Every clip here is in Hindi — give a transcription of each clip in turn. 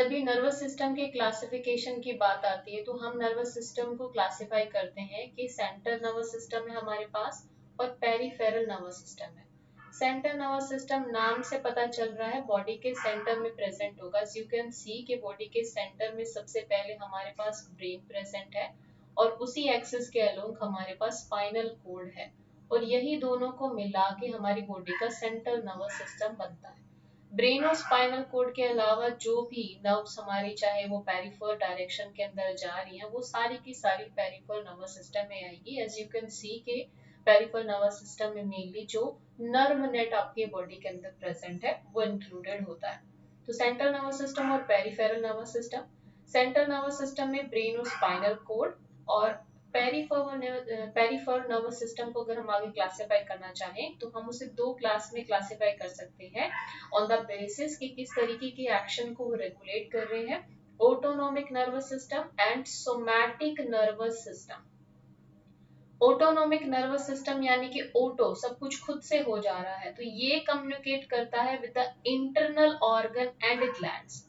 जब भी नर्वस सिस्टम के क्लासिफिकेशन की बात आती है तो हम नर्वस सिस्टम को क्लासिफाई करते हैं कि सेंट्रल नर्वस सिस्टम है हमारे पास और पेरिफेरल नर्वस सिस्टम है। सेंट्रल नर्वस सिस्टम नाम से पता चल रहा है बॉडी के सेंटर में प्रेजेंट होगा। यू कैन सी कि बॉडी के सेंटर में सबसे पहले हमारे पास ब्रेन प्रेजेंट है और उसी एक्सिस के अलोंग हमारे पास स्पाइनल कोड है और यही दोनों को मिला के हमारी बॉडी का सेंट्रल नर्वस सिस्टम बनता है। ब्रेन और स्पाइनल कोड के अलावा जो भी नर्व्स हमारी चाहे वो पेरिफेरल डायरेक्शन के अंदर जा रही हैं वो सारी की सारी पेरिफेरल नर्वस सिस्टम में आएगी। एज यू कैन सी के पेरिफेरल नर्वस सिस्टम में मेनली जो नर्व नेट आपकी बॉडी के अंदर प्रेजेंट है वो इंक्लूडेड होता है। तो सेंट्रल नर्वस सिस्टम और peripheral nervous system, central nervous system में ब्रेन और स्पाइनल कोड और पेरिफेरल नर्वस सिस्टम को अगर हम आगे क्लासिफाई करना चाहें तो हम उसे दो क्लास में क्लासिफाई कर सकते हैं ऑन द बेसिस कि किस तरीके के एक्शन को वो रेगुलेट कर रहे हैं। Autonomic nervous system and somatic nervous system. Autonomic nervous system यानी कि ऑटो सब कुछ खुद से हो जा रहा है तो ये कम्युनिकेट करता है with the internal organ and glands.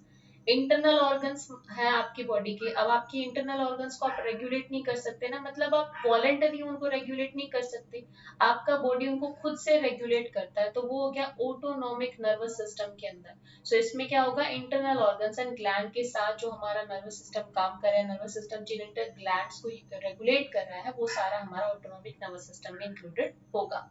Internal organs है आपकी बॉडी के। अब आपकी इंटरनल ऑर्गन्स को आप रेगुलेट नहीं कर सकते ना, मतलब आप वॉलेंटरी उनको रेगुलेट नहीं कर सकते, आपका बॉडी उनको खुद से रेगुलेट करता है तो वो हो गया ऑटोनोमिक नर्वस सिस्टम के अंदर। सो इसमें क्या होगा, इंटरनल ऑर्गन्स एंड ग्लैंड के साथ जो हमारा नर्वस सिस्टम काम कर रहा है, नर्वस सिस्टम जिन इंटर ग्लैंड्स को रेगुलेट कर रहा है वो सारा हमारा ऑटोनोमिक नर्वस सिस्टम में इंक्लूडेड होगा।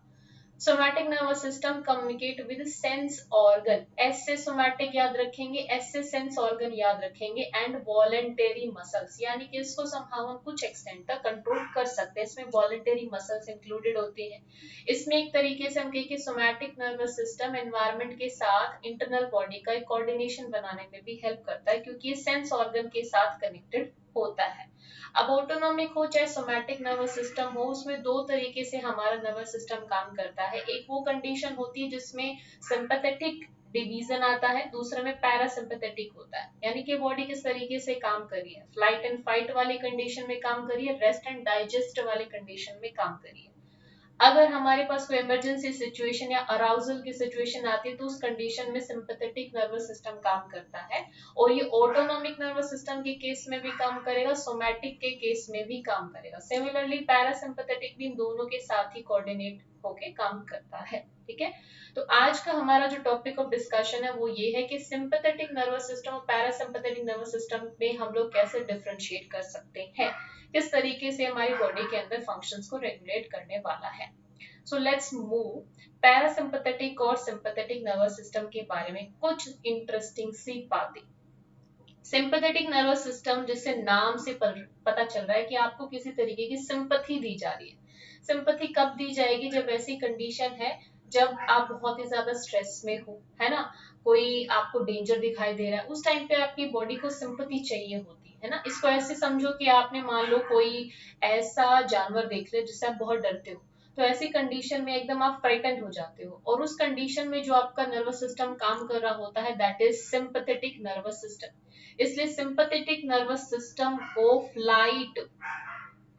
Somatic nervous system communicate with sense organ. S से सोमैटिक याद रखेंगे, एस से सेंस ऑर्गन याद रखेंगे एंड वॉलेंटरी मसल्स, यानी कि इसको समहाउ हम कुछ एक्सटेंट तक कंट्रोल कर सकते हैं। इसमें वॉलेंटरी मसल्स इंक्लूडेड होते हैं। इसमें एक तरीके से हम कहें कि सोमैटिक नर्वस सिस्टम एनवायरनमेंट के साथ इंटरनल बॉडी का एक कोऑर्डिनेशन बनाने में भी हेल्प करता है क्योंकि ये सेंस ऑर्गन के साथ कनेक्टेड होता है। अब ऑटोनोमिक हो चाहे सोमैटिक नर्वस सिस्टम हो, उसमें दो तरीके से हमारा नर्वस सिस्टम काम करता है। एक वो कंडीशन होती है जिसमें सिंपैथेटिक डिवीजन आता है, दूसरे में पैरासिम्पैथेटिक होता है, यानी कि बॉडी किस तरीके से काम कर रही है। फ्लाइट एंड फाइट वाली कंडीशन में काम कर रही है, रेस्ट एंड डाइजेस्ट वाली कंडीशन में काम कर रही है। अगर हमारे पास कोई इमरजेंसी सिचुएशन या अराउजल की सिचुएशन आती है तो उस कंडीशन में सिंपैथेटिक नर्वस सिस्टम काम करता है और ये ऑटोनोमिक नर्वस सिस्टम के केस में भी काम करेगा, सोमैटिक के केस में भी काम करेगा। सिमिलरली पैरासिम्पैथेटिक भी इन दोनों के साथ ही कोऑर्डिनेट होके काम करता है। ठीक है, तो आज का हमारा जो टॉपिक ऑफ डिस्कशन है वो ये है कि सिंपैथेटिक नर्वस सिस्टम और पैरासिम्पैथेटिक नर्वस सिस्टम में हम लोग कैसे डिफरेंशिएट कर सकते हैं, किस तरीके से हमारी बॉडी के अंदर फंक्शंस को रेगुलेट करने वाला है। सो लेट्स मूव पैरासिम्पैथेटिक और सिंपैथेटिक नर्वस सिस्टम के बारे में कुछ इंटरेस्टिंग सी बातें। सिंपैथेटिक नर्वस सिस्टम, जिससे नाम से पता चल रहा है कि आपको किसी तरीके की सिंपैथी दी जा रही है। सिंपैथी कब दी जाएगी, जब ऐसी कंडीशन है जब आप बहुत ही ज्यादा स्ट्रेस में हो, है ना, कोई आपको डेंजर दिखाई दे रहा है, उस टाइम पे आपकी बॉडी को सिंपैथी चाहिए होती है ना। इसको ऐसे समझो कि आपने मान लो कोई ऐसा जानवर देख लिया जिससे आप बहुत डरते हो, तो ऐसी कंडीशन में एकदम आप फ्राइटेंड हो जाते हो और उस कंडीशन में जो आपका नर्वस सिस्टम काम कर रहा होता है that is sympathetic nervous system. इसलिए सिंपैथेटिक नर्वस सिस्टम को flight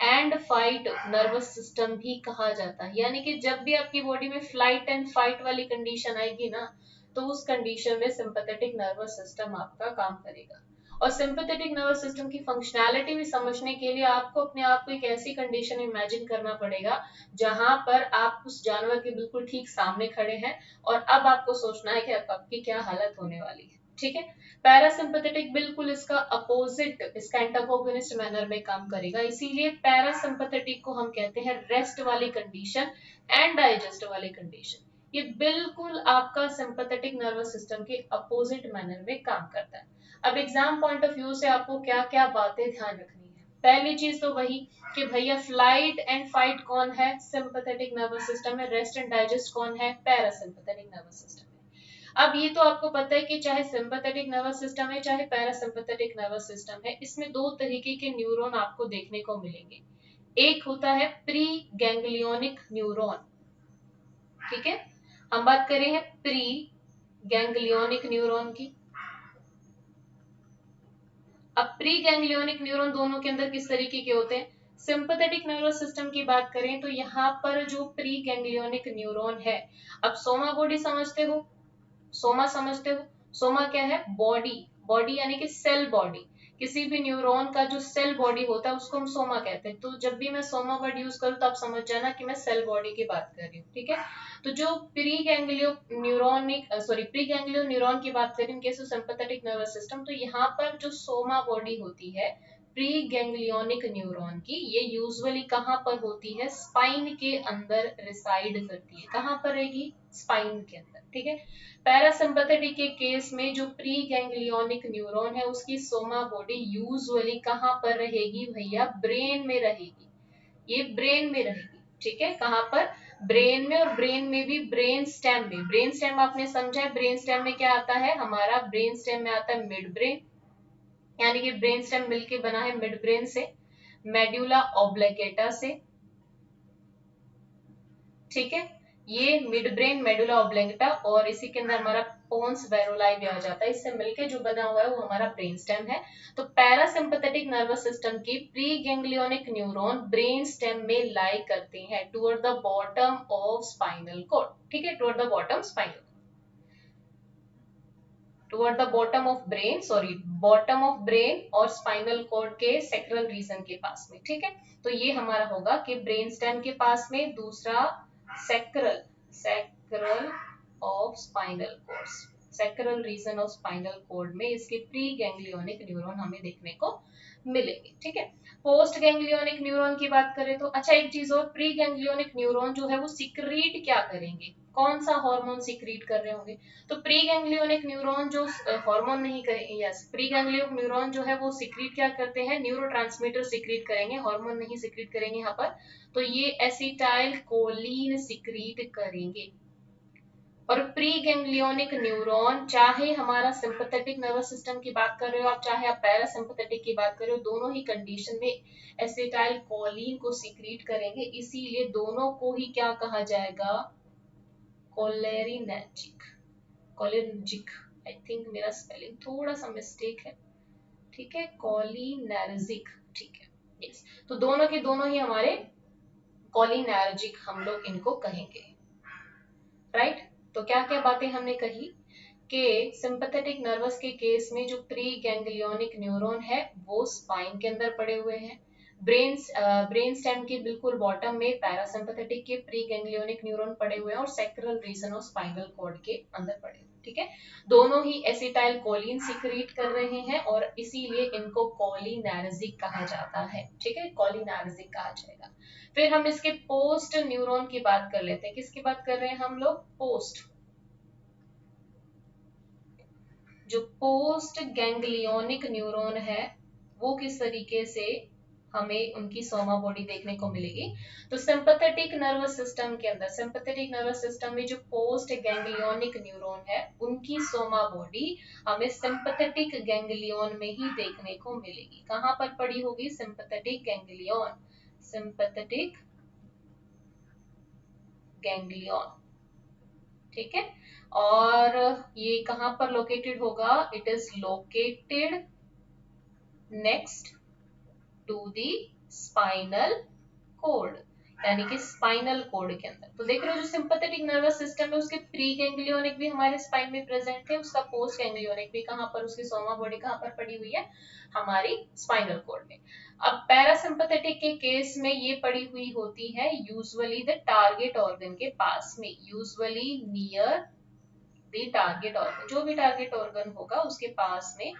and fight nervous system भी कहा जाता है, यानी कि जब भी आपकी बॉडी में फ्लाइट एंड फाइट वाली कंडीशन आएगी ना तो उस कंडीशन में सिंपैथेटिक नर्वस सिस्टम आपका काम करेगा। और सिंपैथेटिक नर्वस सिस्टम की फंक्शनैलिटी भी समझने के लिए आपको अपने आप को एक ऐसी कंडीशन इमेजिन करना पड़ेगा जहां पर आप उस जानवर के बिल्कुल ठीक सामने खड़े हैं और अब आपको सोचना है कि अब आपकी क्या हालत होने वाली है। ठीक है, पैरासिम्पैथेटिक बिल्कुल इसका अपोजिट, इसका एंटागोनिस्ट मैनर में काम करेगा, इसीलिए पैरासिम्पैथेटिक को हम कहते हैं रेस्ट वाली कंडीशन एंड डाइजेस्ट वाली कंडीशन। ये बिल्कुल आपका सिंपैथेटिक नर्वस सिस्टम के अपोजिट मैनर में काम करता है। अब एग्जाम पॉइंट ऑफ व्यू से आपको क्या क्या बातें ध्यान रखनी है। पहली चीज तो वही कि भैया फ्लाइट एंड फाइट कौन है, सिंपैथेटिक नर्वस सिस्टम है, रेस्ट एंड डाइजेस्ट कौन है, पैरासिम्पैथेटिक नर्वस सिस्टम है। अब ये तो आपको पता है कि चाहे सिंपैथेटिक नर्वस सिस्टम है चाहे पैरासिम्पैथेटिक नर्वस सिस्टम है, इसमें दो तरीके के न्यूरॉन आपको देखने को मिलेंगे। एक होता है प्री गैंग्लियोनिक न्यूरॉन, ठीक है, हम बात कर रहे हैं प्री गैंग्लियोनिक न्यूरॉन की। अब प्री गैंग्लियोनिक न्यूरॉन दोनों के अंदर किस तरीके के होते हैं, सिंपैथेटिक नर्वस सिस्टम की बात करें तो यहाँ पर जो प्री गैंग्लियोनिक न्यूरॉन है, अब सोमा बॉडी समझते हो, सोमा समझते हो, सोमा क्या है, बॉडी बॉडी यानी कि सेल बॉडी, किसी भी न्यूरॉन का जो सेल बॉडी होता है उसको हम सोमा कहते हैं। तो जब भी मैं सोमा वर्ड यूज करूँ तो आप समझ जाना कि मैं सेल बॉडी की बात कर रही हूँ, ठीक है। तो जो प्री गैंग्लियो न्यूरोनिक प्री गैंग्लियो न्यूरॉन की बात करें case of sympathetic nervous system, तो यहाँ पर जो सोमा बॉडी होती है प्री गैंग्लियोनिक न्यूरॉन की, ये यूजुअली कहाँ पर होती है, स्पाइन के अंदर रिसाइड करती है। कहाँ पर रहेगी, स्पाइन के अंदर, ठीक है। पैरासिम्पैथेटिक के केस में जो प्री गैंग्लियोनिक न्यूरॉन है उसकी सोमा बॉडी यूजुअली कहाँ पर रहेगी भैया, ब्रेन में रहेगी, ये ब्रेन में रहेगी, ठीक है। कहाँ पर, ब्रेन में, और ब्रेन में भी ब्रेन स्टेम में। ब्रेन स्टेम आपने समझा है, ब्रेन स्टेम में क्या आता है हमारा, ब्रेन स्टेम में आता है मिड ब्रेन, यानी कि ब्रेन स्टेम मिलके बना है मिड ब्रेन से, मेड्यूला ऑब्लिगेटा से, ठीक है। ये मिड ब्रेन, मेडुला ऑब्लिंगटा, और इसी के अंदर हमारा पोन्स वेरोलाई भी आ जाता है, इससे मिलके जो बना हुआ है वो हमारा ब्रेन स्टेम है। तो पैरासिम्पैथेटिक नर्वस सिस्टम की preganglionic neuron brain stem में लाई करते हैं toward the bottom of spinal cord, ठीक है, toward the bottom spinal, toward the bottom of brain, sorry bottom of brain और स्पाइनल कॉर्ड के सेक्रल रीजन के पास में, ठीक है। तो ये हमारा होगा कि ब्रेन स्टेम के पास में, दूसरा sacral, sacral of spinal cord, sacral region of spinal cord में इसके प्री गैंग्लियोनिक न्यूरॉन हमें देखने को मिलेंगे, ठीक है। पोस्ट गैंग्लियोनिक न्यूरॉन की बात करें तो अच्छा एक चीज और, प्री गैंग्लियोनिक न्यूरॉन जो है वो सिक्रीट क्या करेंगे, कौन सा हार्मोन सिक्रीट कर रहे होंगे, तो प्री गैंग्लियोनिक न्यूरॉन जो हार्मोन नहीं करेंगे, यस प्री गैंग्लियोनिक न्यूरॉन जो है वो सिक्रीट क्या करते हैं, न्यूरोट्रांसमीटर सिक्रीट करेंगे, हार्मोन नहीं सिक्रीट करेंगे यहाँ पर। तो ये एसिटाइल कोलिन सिक्रीट करेंगे। और प्री गैंग्लियोनिक न्यूरॉन, चाहे हमारा सिंपैथेटिक नर्वस सिस्टम की बात कर रहे हो आप, चाहे आप पैरासिम्पैथेटिक की बात कर रहे हो, दोनों ही कंडीशन में एसिटाइल कोलिन को सिक्रीट करेंगे, इसीलिए दोनों को ही क्या कहा जाएगा, कोलेरिनर्जिक, कोलिनर्जिक, आई थिंक मेरा स्पेलिंग थोड़ा सा मिस्टेक है, ठीक है, कोलिनर्जिक, ठीक है, यस। तो दोनों के दोनों ही हमारे कोलिनर्जिक हम लोग इनको कहेंगे, राइट। तो क्या क्या बातें हमने कही कि सिंपैथेटिक नर्वस के केस में जो प्री गैंग्लियोनिक न्यूरॉन है वो स्पाइन के अंदर पड़े हुए हैं, ब्रेन स्टेम के बिल्कुल बॉटम में पैरासिम्पैथेटिक के प्री गैंग्लियोनिक न्यूरॉन पड़े हुए हैं, और सेक्रल रीजन और स्पाइनल कॉर्ड के अंदर पड़े हुए, ठीक है। दोनों ही एसिटाइल कोलिन सिक्रीट कर रहे हैं और इसीलिए इनको कोलिनर्जिक कहा जाता है, ठीक है, कोलिनर्जिक कहा जाएगा। फिर हम इसके पोस्ट न्यूरॉन की बात कर लेते हैं, किसकी बात कर रहे हैं हम लोग, पोस्ट, जो पोस्ट गैंग्लियोनिक न्यूरॉन है वो किस तरीके से हमें उनकी सोमा बॉडी देखने को मिलेगी। तो सिंपैथेटिक नर्वस सिस्टम के अंदर, सिंपैथेटिक नर्वस सिस्टम में जो पोस्ट गैंग्लियोनिक न्यूरॉन है उनकी सोमा बॉडी हमें सिंपैथेटिक गैंग्लियन में ही देखने को मिलेगी। कहां पर पड़ी होगी, सिंपैथेटिक गैंग्लियन, सिंपैथेटिक गैंग्लियन, ठीक है। और ये कहां पर लोकेटेड होगा, it is located next to the spinal cord, यानी कि स्पाइनल कोड के अंदर। तो देख रहे हो जो सिंपैथेटिक नर्वस सिस्टम है उसके प्री गैंग्लियोनिक भी हमारे स्पाइन में प्रेजेंट है, उसका पोस्ट गैंग्लियोनिक भी कहां पर, उसकी सोमा बॉडी कहां पर पड़ी हुई है, हमारी स्पाइनल कोड में। अब पैरासिम्पैथेटिक के केस में ये पड़ी हुई होती है यूजुअली द टारगेट ऑर्गन के पास में, usually near the target organ, जो भी टारगेट ऑर्गन होगा उसके पास में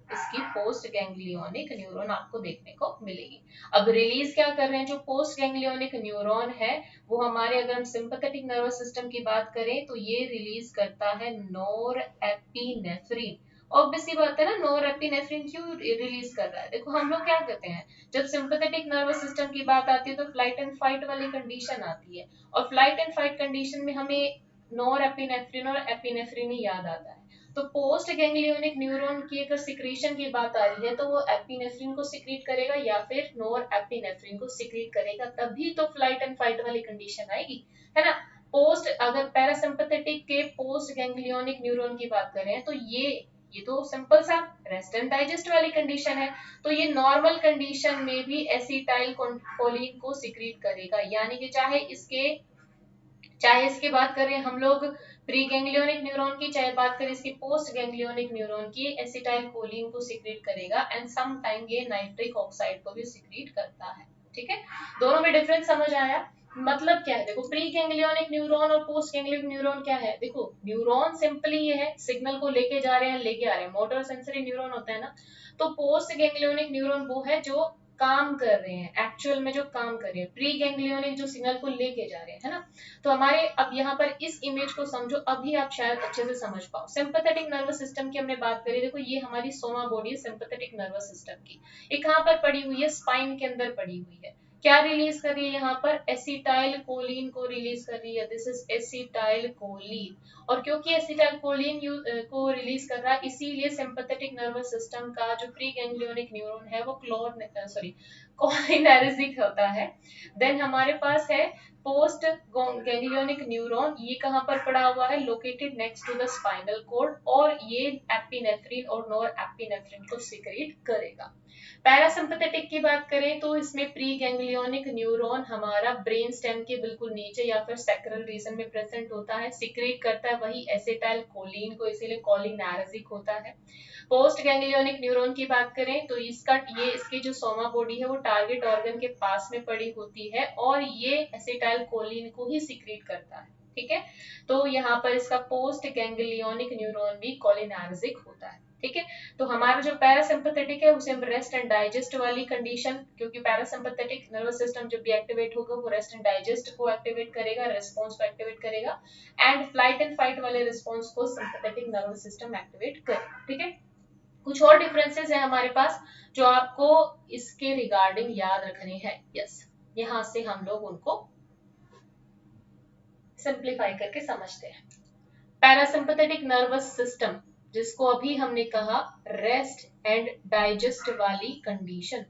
इसकी पोस्ट गैंग्लियोनिक न्यूरॉन आपको देखने को मिलेगी। अब रिलीज क्या कर रहे हैं, जो पोस्ट गैंग्लियोनिक न्यूरॉन है वो हमारे, अगर हम सिंपैथेटिक नर्वस सिस्टम की बात करें तो ये रिलीज करता है नोर एपिनेफ्रिन। ऑब्वियसली बात है ना, नोर एपिनेफ्रिन क्यों रिलीज कर रहा है, देखो हम लोग क्या कहते हैं जब सिंपैथेटिक नर्वस सिस्टम की बात आती है तो फ्लाइट एंड फाइट वाली कंडीशन आती है, और फ्लाइट एंड फाइट कंडीशन में हमें नोर एपिनेफ्रिन और एपिनेफ्रिन ही याद आता है। तो पोस्ट गैंग्लियोनिक न्यूरॉन की अगर सिक्रीशन की बात आ रही है तो वो एपिनेफ्रिन को सिक्रीट करेगा या फिर नोर एपिनेफ्रिन को सिक्रीट करेगा, तभी तो फ्लाइट एंड फाइट वाली कंडीशन आएगी, है ना। पोस्ट, अगर पैरासिम्पैथेटिक के पोस्ट गैंग्लियोनिक न्यूरॉन की बात करें तो ये तो सिंपल सा रेस्ट एंड डाइजेस्ट वाली कंडीशन है, तो ये नॉर्मल कंडीशन में भी एसिटाइल कोलिन को सिक्रीट करेगा, यानी कि चाहे इसके बात करें हम लोग प्री गैंग्लियोनिक न्यूरॉन की चाहे बात करें इसकी पोस्ट गैंग्लियोनिक न्यूरॉन की, एसिटाइल कोलिन को सिक्रीट करेगा एंड सम टाइम ये नाइट्रिक ऑक्साइड को भी सिक्रीट करता है। ठीक है, दोनों में डिफरेंस समझ आया? मतलब क्या है, देखो प्री गैंग्लियोनिक न्यूरॉन और पोस्ट गैंग्लियोनिक न्यूरॉन क्या है, देखो न्यूरॉन सिंपली ये है सिग्नल को लेके जा रहे हैं लेके आ रहे हैं, मोटर सेंसरी न्यूरॉन होता है ना। तो पोस्ट गैंग्लियोनिक न्यूरॉन वो है जो काम कर रहे हैं, एक्चुअल में जो काम कर रहे हैं, प्री गैंग्लियोनिक जो सिग्नल को लेके जा रहे हैं, है ना। तो हमारे अब यहाँ पर इस इमेज को समझो, अभी आप शायद अच्छे से समझ पाओ। सिंपैथेटिक नर्वस सिस्टम की हमने बात करी, देखो ये हमारी सोमा बॉडी है सिंपैथेटिक नर्वस सिस्टम की। ये कहाँ पर पड़ी हुई है, स्पाइन के अंदर पड़ी हुई है। क्या रिलीज कर रही है यहाँ पर, एसिटाइल कोलिन को रिलीज कर रही है, दिस इज एसिटाइल कोलिन। और क्योंकि एसिटाइल कोलिन को रिलीज कर रहा है, इसीलिए सिंपैथेटिक नर्वस सिस्टम का जो प्री गैंग्लियोनिक न्यूरॉन है वो कोलिनेर्जिक होता है। देन हमारे पास है पोस्ट गैंग्लियोनिक न्यूरॉन, ये कहाँ पर पड़ा हुआ है, located next to the spinal cord, और ये एपिनेफ्रिन और नॉर एपिनेफ्रिन को सिक्रीट करेगा। पैरासिम्पथेटिक की बात करें तो इसमें प्री गैंग्लियोनिक न्यूरॉन हमारा ब्रेन स्टेम के बिल्कुल नीचे या फिर सैक्रल रीजन में प्रेजेंट होता है, सिक्रीट करता है वही एसिटाइल कोलिन को, इसीलिए कोलिनेर्जिक होता है। पोस्ट गैंग्लियोनिक न्यूरॉन की बात करें तो इसकी जो सोमा बॉडी है वो टारगेट ऑर्गन के पास में पड़ी होती है और ये एसिटाइल कोलिन को ही सिक्रीट करता है। ठीक है, तो यहाँ पर इसका पोस्ट गैंग्लियोनिक न्यूरॉन भी कोलिनेर्जिक होता है। ठीक है, तो हमारा जो पैरासिम्पथेटिक है उसे हम रेस्ट एंड डाइजेस्ट वाली कंडीशन, क्योंकि पैरासिम्पथेटिक नर्वस सिस्टम जब भी एक्टिवेट होगा वो रेस्ट एंड डाइजेस्ट को एक्टिवेट करेगा, रिस्पॉन्स को एक्टिवेट करेगा, एंड फ्लाइट एंड फाइट वाले रिस्पॉन्स को सिंपैथेटिक नर्वस सिस्टम एक्टिवेट करेगा। ठीक है, कुछ और डिफरेंसेस है हमारे पास जो आपको इसके रिगार्डिंग याद रखने हैं। यस, यहां से हम लोग उनको सिंप्लीफाई करके समझते हैं। पैरासिम्पथेटिक नर्वस सिस्टम, जिसको अभी हमने कहा रेस्ट एंड डाइजेस्ट वाली कंडीशन।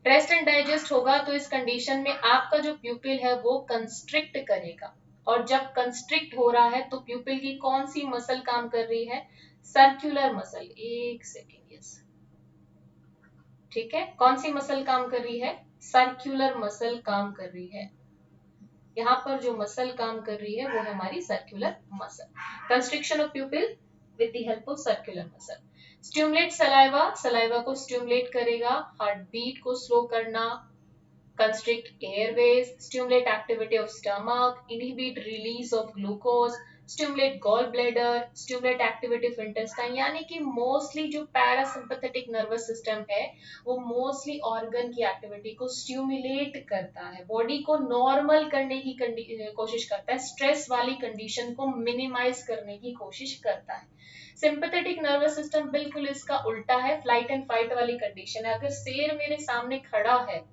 रेस्ट एंड डाइजेस्ट होगा तो इस कंडीशन में आपका जो प्यूपिल है वो कंस्ट्रिक्ट करेगा, और जब कंस्ट्रिक्ट हो रहा है तो प्यूपिल की कौन सी मसल काम कर रही है, सर्कुलर मसल। एक सेकेंड, यस, ठीक है, कौन सी मसल काम कर रही है, सर्कुलर मसल काम कर रही है। यहाँ पर जो मसल काम कर रही है वो है हमारी circular muscle. Constriction of प्यूपिल with the help of circular muscle. Stimulate saliva, saliva को स्टिमुलेट करेगा, हार्ट बीट को स्लो करना, constrict airways, stimulate activity of stomach, inhibit release of glucose, stimulate gallbladder, stimulate activity of intestine। यानी कि मोस्टली जो पैरासिम्पथेटिक नर्वस सिस्टम है वो मोस्टली ऑर्गन की एक्टिविटी को स्टिमुलेट करता है, बॉडी को नॉर्मल करने की कोशिश करता है, स्ट्रेस वाली कंडीशन को मिनिमाइज करने की कोशिश करता है। सिंपैथेटिक नर्वस सिस्टम बिल्कुल इसका उल्टा है, फ्लाइट एंड फाइट वाली कंडीशन है। अगर शेर मेरे सामने खड़ा है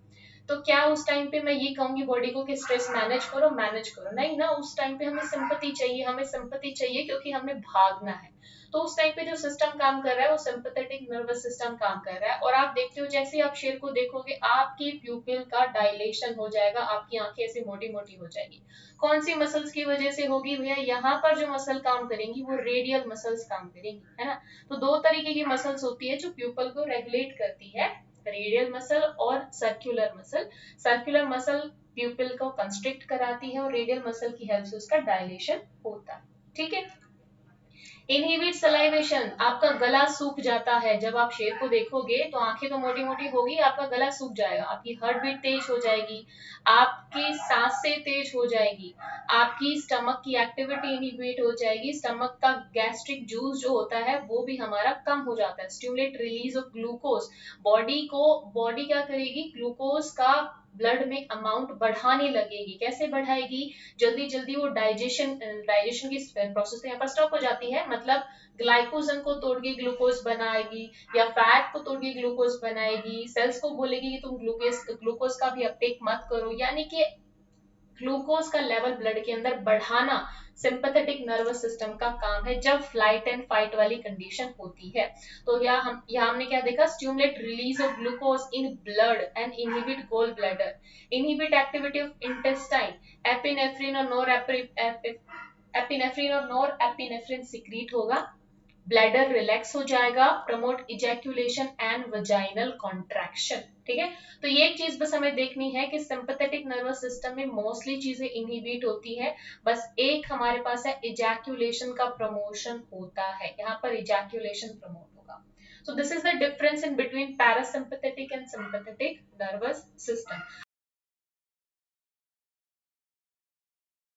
तो क्या उस टाइम पे मैं ये कहूंगी बॉडी को कि स्ट्रेस मैनेज करो, नहीं ना, उस टाइम पे हमें सिंपैथी चाहिए क्योंकि हमें भागना है। तो उस टाइम पे जो सिस्टम काम कर रहा है वो सिंपैथेटिक नर्वस सिस्टम काम कर रहा है, और आप देखते हो जैसे आप शेर को देखोगे आपकी प्यूपिल का डायलेशन हो जाएगा, आपकी आंखें ऐसी मोटी मोटी हो जाएगी। कौन सी मसल्स की वजह से होगी भैया, यहाँ पर जो मसल काम करेंगी वो रेडियल मसल्स काम करेंगी, है ना। तो दो तरीके की मसल्स होती है जो प्यूपल को रेगुलेट करती है, रेडियल मसल और सर्कुलर मसल। सर्कुलर मसल प्यूपिल को कंस्ट्रिक्ट कराती है और रेडियल मसल की हेल्प से उसका डायलेशन होता है। ठीक है, इनहिबिट सलाइवेशन, आपका गला सूख जाता है, जब आप शेर को देखोगे तो आंखें तो मोटी मोटी होगी, आपका गला सूख जाएगा, आपकी हार्ट बीट तेज हो जाएगी, आपकी सांसें तेज हो जाएगी, आपकी स्टमक की एक्टिविटी इनहिबिट हो जाएगी, स्टमक का गैस्ट्रिक जूस जो होता है वो भी हमारा कम हो जाता है। Stimulate release of glucose, body क्या करेगी, ग्लूकोज का ब्लड में अमाउंट बढ़ाने लगेगी। कैसे बढ़ाएगी, जल्दी जल्दी वो डाइजेशन की प्रोसेस तो यहाँ पर स्टॉप हो जाती है, मतलब ग्लाइकोजन को तोड़ के ग्लूकोज बनाएगी या फैट को तोड़ के ग्लूकोज बनाएगी, सेल्स को बोलेगी कि तुम ग्लूकोज का भी अपटेक मत करो, यानी कि ग्लूकोज का लेवल ब्लड के अंदर बढ़ाना सिंपैथेटिक नर्वस सिस्टम का काम है जब फ्लाइट एंड फाइट वाली कंडीशन होती है। तो यहाँ हमने क्या देखा, stimulate release of glucose in blood and inhibit gall bladder, inhibit activity of intestine, epinephrine और नॉर एपिनेफ्रिन सिक्रीट होगा, ब्लैडर रिलैक्स हो जाएगा, promote ejaculation and vaginal contraction. ठीक है, तो ये एक चीज बस हमें देखनी है कि सिंपैथेटिक नर्वस सिस्टम में मोस्टली चीजें इनहिबिट होती है, बस एक हमारे पास है इजैक्यूलेशन का प्रमोशन होता है, यहाँ पर इजैक्यूलेशन प्रमोट होगा। So this is the difference in between parasympathetic and sympathetic nervous system.